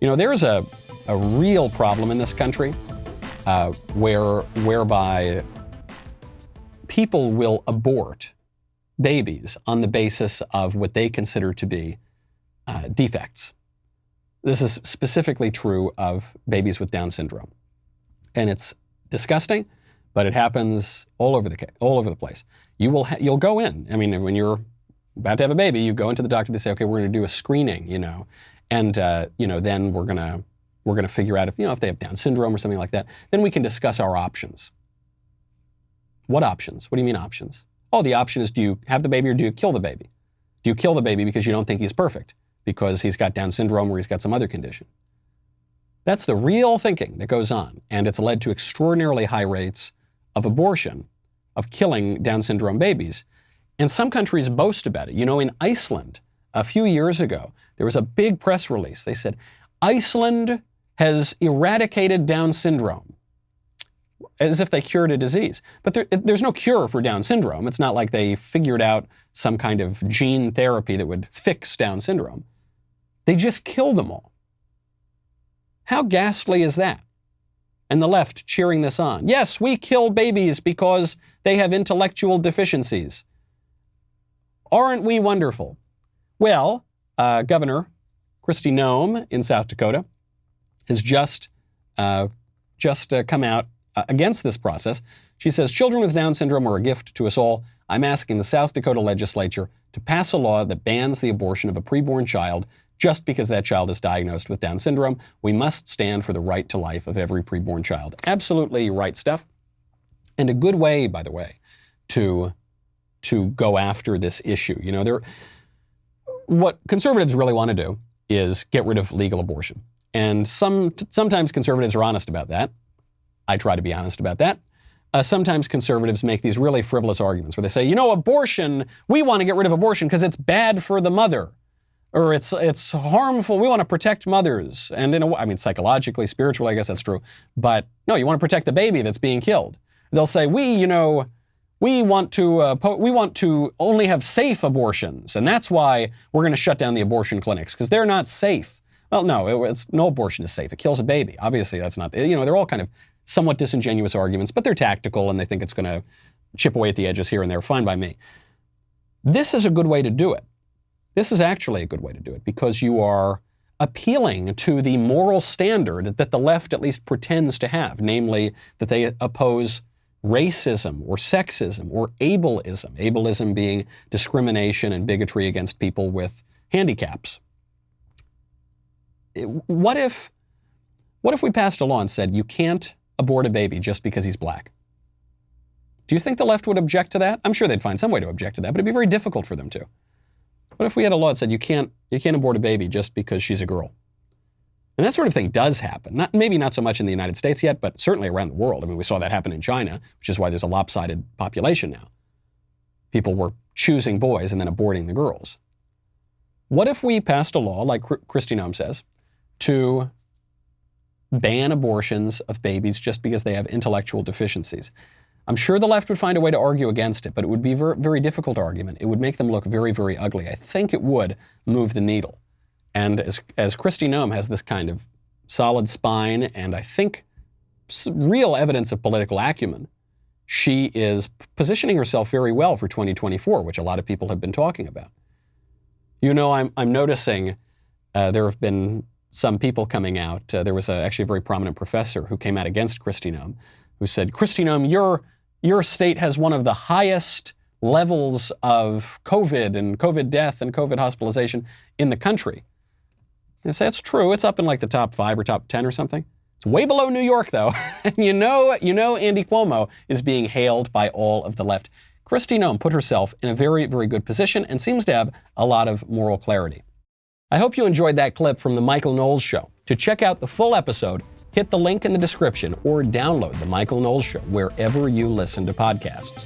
You know, there's a real problem in this country whereby people will abort babies on the basis of what they consider to be defects. This is specifically true of babies with Down syndrome. And it's disgusting, but it happens all over the place. You'll go in. I mean, when you're about to have a baby, you go into the doctor, they say, okay, we're going to do a screening, and then we're going to figure out if they have Down syndrome or something like that. Then we can discuss our options. What options? What do you mean options? Oh, the option is, do you have the baby or do you kill the baby? Do you kill the baby because you don't think he's perfect, because he's got Down syndrome or he's got some other condition? That's the real thinking that goes on, and it's led to extraordinarily high rates of abortion, of killing Down syndrome babies. And some countries boast about it. In Iceland, a few years ago, there was a big press release. They said, Iceland has eradicated Down syndrome, as if they cured a disease. But there's no cure for Down syndrome. It's not like they figured out some kind of gene therapy that would fix Down syndrome. They just killed them all. How ghastly is that? And the left cheering this on. Yes, we kill babies because they have intellectual deficiencies. Aren't we wonderful? Well, Governor Kristi Noem in South Dakota has just come out against this process. She says, children with Down syndrome are a gift to us all. I'm asking the South Dakota legislature to pass a law that bans the abortion of a preborn child just because that child is diagnosed with Down syndrome. We must stand for the right to life of every preborn child. Absolutely right stuff. And a good way, by the way, to go after this issue. What conservatives really want to do is get rid of legal abortion. And sometimes conservatives are honest about that. I try to be honest about that. Sometimes conservatives make these really frivolous arguments where they say, abortion, we want to get rid of abortion because it's bad for the mother, or it's harmful. We want to protect mothers. And psychologically, spiritually, I guess that's true. But no, you want to protect the baby that's being killed. They'll say, we want to only have safe abortions, and that's why we're going to shut down the abortion clinics, because they're not safe. Well, no, no abortion is safe. It kills a baby. Obviously, that's not, they're all kind of somewhat disingenuous arguments, but they're tactical and they think it's going to chip away at the edges here and there. Fine by me. This is a good way to do it. This is actually a good way to do it, because you are appealing to the moral standard that the left at least pretends to have, namely that they oppose racism or sexism or ableism. Ableism being discrimination and bigotry against people with handicaps. What if we passed a law and said you can't abort a baby just because he's black? Do you think the left would object to that? I'm sure they'd find some way to object to that, but it'd be very difficult for them to. What if we had a law that said you can't abort a baby just because she's a girl? And that sort of thing does happen. Maybe not so much in the United States yet, but certainly around the world. We saw that happen in China, which is why there's a lopsided population now. People were choosing boys and then aborting the girls. What if we passed a law, like Kristi Noem says, to ban abortions of babies just because they have intellectual deficiencies? I'm sure the left would find a way to argue against it, but it would be a very, very difficult argument. It would make them look very, very ugly. I think it would move the needle. And as Kristi Noem has this kind of solid spine and I think real evidence of political acumen, she is positioning herself very well for 2024, which a lot of people have been talking about. I'm noticing there have been some people coming out. There was actually a very prominent professor who came out against Kristi Noem, who said, Kristi Noem, your state has one of the highest levels of COVID and COVID death and COVID hospitalization in the country. And I say, that's true. It's up in like the top 5 or top 10 or something. It's way below New York, though. And you know Andy Cuomo is being hailed by all of the left. Kristi Noem put herself in a very, very good position and seems to have a lot of moral clarity. I hope you enjoyed that clip from The Michael Knowles Show. To check out the full episode, hit the link in the description or download The Michael Knowles Show wherever you listen to podcasts.